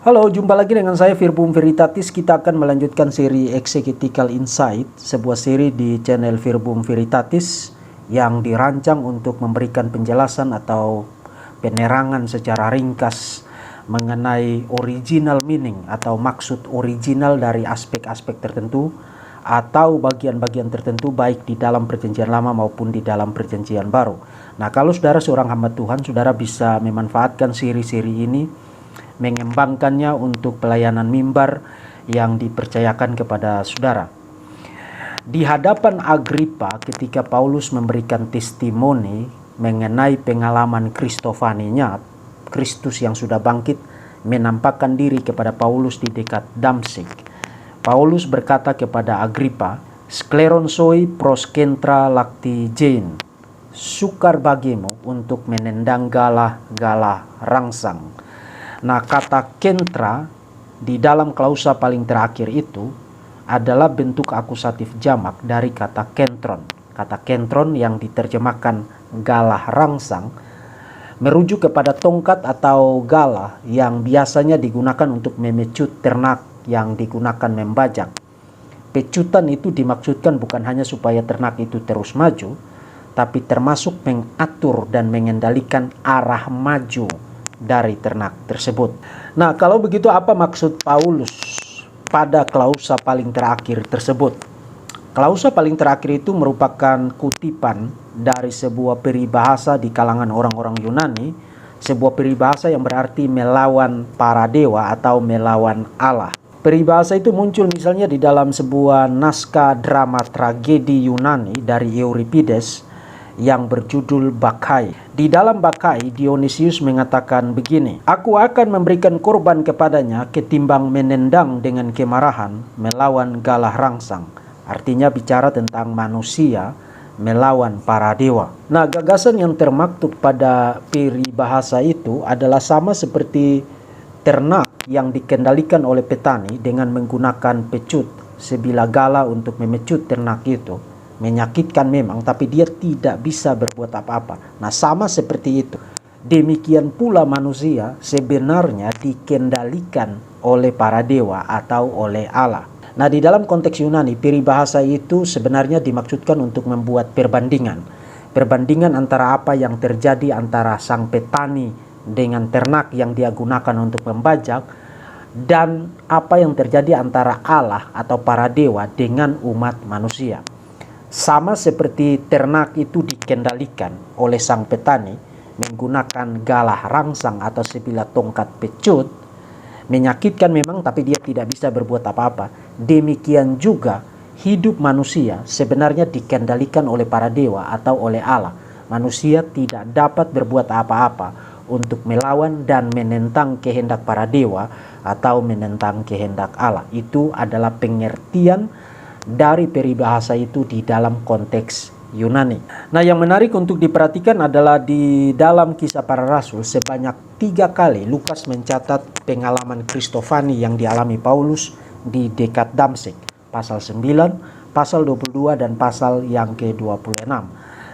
Halo, jumpa lagi dengan saya Virbum Veritatis. Kita akan melanjutkan seri Exegetical Insight, sebuah seri di channel Virbum Veritatis yang dirancang untuk memberikan penjelasan atau penerangan secara ringkas mengenai original meaning atau maksud original dari aspek-aspek tertentu atau bagian-bagian tertentu baik di dalam perjanjian lama maupun di dalam perjanjian baru. Nah, kalau saudara seorang hamba Tuhan, saudara bisa memanfaatkan seri-seri ini, mengembangkannya untuk pelayanan mimbar yang dipercayakan kepada saudara. Di hadapan Agripa ketika Paulus memberikan testimoni mengenai pengalaman Kristofaninya, Kristus yang sudah bangkit menampakkan diri kepada Paulus di dekat Damsyik. Paulus berkata kepada Agripa, "Skleronsoi proskentra lacti jein, sukar bagimu untuk menendang galah rangsang." Nah, kata kentra di dalam klausa paling terakhir itu adalah bentuk akusatif jamak dari kata kentron. Kata kentron yang diterjemahkan galah rangsang merujuk kepada tongkat atau galah yang biasanya digunakan untuk memecut ternak yang digunakan membajak. Pecutan itu dimaksudkan bukan hanya supaya ternak itu terus maju, tapi termasuk mengatur dan mengendalikan arah maju dari ternak tersebut. Nah, kalau begitu apa maksud Paulus pada klausa paling terakhir tersebut? Klausa paling terakhir itu merupakan kutipan dari sebuah peribahasa di kalangan orang-orang Yunani, sebuah peribahasa yang berarti melawan para dewa atau melawan Allah. Peribahasa itu muncul misalnya di dalam sebuah naskah drama tragedi Yunani dari Euripides yang berjudul Bakai. Di dalam Bakai, Dionysius mengatakan begini, "Aku akan memberikan korban kepadanya ketimbang menendang dengan kemarahan melawan galah rangsang." Artinya bicara tentang manusia melawan para dewa. Nah, gagasan yang termaktub pada peribahasa itu adalah sama seperti ternak yang dikendalikan oleh petani dengan menggunakan pecut sebilah gala untuk memecut ternak itu. Menyakitkan memang, tapi dia tidak bisa berbuat apa-apa. Nah, sama seperti itu. Demikian pula manusia sebenarnya dikendalikan oleh para dewa atau oleh Allah. Nah, di dalam konteks Yunani, peribahasa itu sebenarnya dimaksudkan untuk membuat perbandingan. Perbandingan antara apa yang terjadi antara sang petani dengan ternak yang dia gunakan untuk membajak, dan apa yang terjadi antara Allah atau para dewa dengan umat manusia. Sama seperti ternak itu dikendalikan oleh sang petani menggunakan galah rangsang atau sebilah tongkat pecut, menyakitkan memang tapi dia tidak bisa berbuat apa-apa. Demikian juga hidup manusia sebenarnya dikendalikan oleh para dewa atau oleh Allah. Manusia tidak dapat berbuat apa-apa untuk melawan dan menentang kehendak para dewa atau menentang kehendak Allah. Itu adalah pengertian dari peribahasa itu di dalam konteks Yunani. Nah, yang menarik untuk diperhatikan adalah di dalam Kisah Para Rasul sebanyak 3 kali Lukas mencatat pengalaman Kristofani yang dialami Paulus di dekat Damsyik. Pasal 9, pasal 22, dan pasal yang ke-26.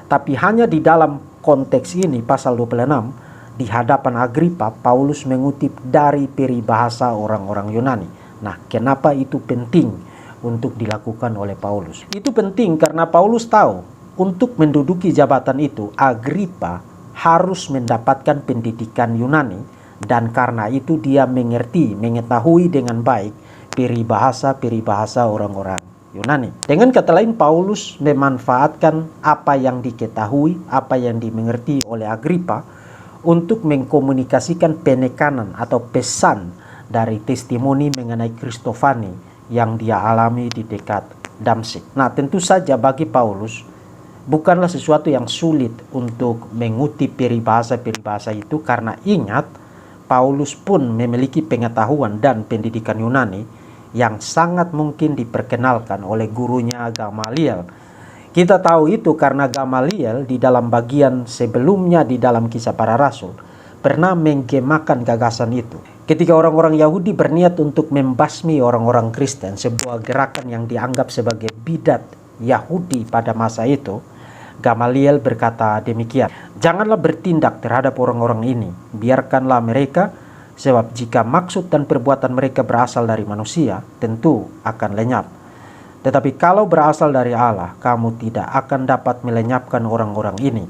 Tapi hanya di dalam konteks ini, pasal 26, di hadapan Agripa, Paulus mengutip dari peribahasa orang-orang Yunani. Nah, kenapa itu penting untuk dilakukan oleh Paulus? Itu penting karena Paulus tahu untuk menduduki jabatan itu Agripa harus mendapatkan pendidikan Yunani, dan karena itu dia mengetahui dengan baik peribahasa orang-orang Yunani. Dengan kata lain, Paulus memanfaatkan apa yang diketahui, apa yang dimengerti oleh Agripa untuk mengkomunikasikan penekanan atau pesan dari testimoni mengenai Kristofani yang dia alami di dekat Damsyik. Nah, tentu saja bagi Paulus bukanlah sesuatu yang sulit untuk mengutip peribahasa-peribahasa itu, karena ingat, Paulus pun memiliki pengetahuan dan pendidikan Yunani yang sangat mungkin diperkenalkan oleh gurunya Gamaliel. Kita tahu itu karena Gamaliel di dalam bagian sebelumnya di dalam Kisah Para Rasul pernah menggemakan gagasan itu. Ketika orang-orang Yahudi berniat untuk membasmi orang-orang Kristen, sebuah gerakan yang dianggap sebagai bidat Yahudi pada masa itu, Gamaliel berkata demikian, "Janganlah bertindak terhadap orang-orang ini, biarkanlah mereka, Sebab jika maksud dan perbuatan mereka berasal dari manusia, tentu akan lenyap. Tetapi kalau berasal dari Allah, kamu tidak akan dapat melenyapkan orang-orang ini.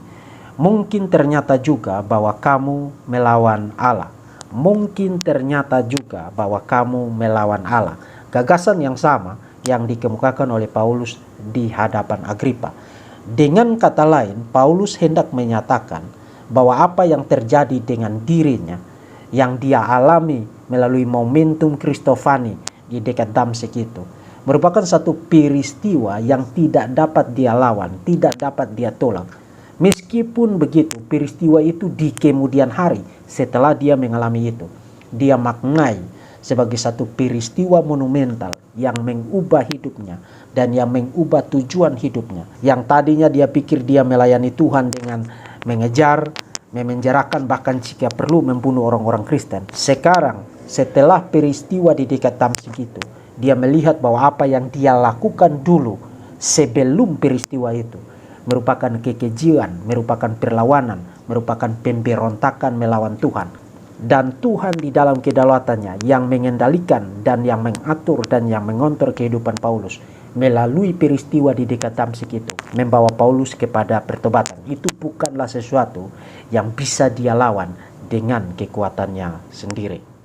Mungkin ternyata juga bahwa kamu melawan Allah. Mungkin ternyata juga bahwa kamu melawan Allah. Gagasan yang sama yang dikemukakan oleh Paulus di hadapan Agripa. Dengan kata lain, Paulus hendak menyatakan bahwa apa yang terjadi dengan dirinya, yang dia alami melalui momentum Kristofani di dekat Damsyik itu, merupakan satu peristiwa yang tidak dapat dia lawan, tidak dapat dia tolak. Meskipun begitu, peristiwa itu di kemudian hari setelah dia mengalami itu, dia maknai sebagai satu peristiwa monumental yang mengubah hidupnya dan yang mengubah tujuan hidupnya. Yang tadinya dia pikir dia melayani Tuhan dengan mengejar, memenjarakan, bahkan jika perlu membunuh orang-orang Kristen. Sekarang setelah peristiwa di dekat Damsyik itu, dia melihat bahwa apa yang dia lakukan dulu sebelum peristiwa itu merupakan kekejian, merupakan perlawanan, merupakan pemberontakan melawan Tuhan. Dan Tuhan di dalam kedaulatannya yang mengendalikan dan yang mengatur dan yang mengontrol kehidupan Paulus melalui peristiwa di dekat Damsyik itu membawa Paulus kepada pertobatan. Itu bukanlah sesuatu yang bisa dia lawan dengan kekuatannya sendiri.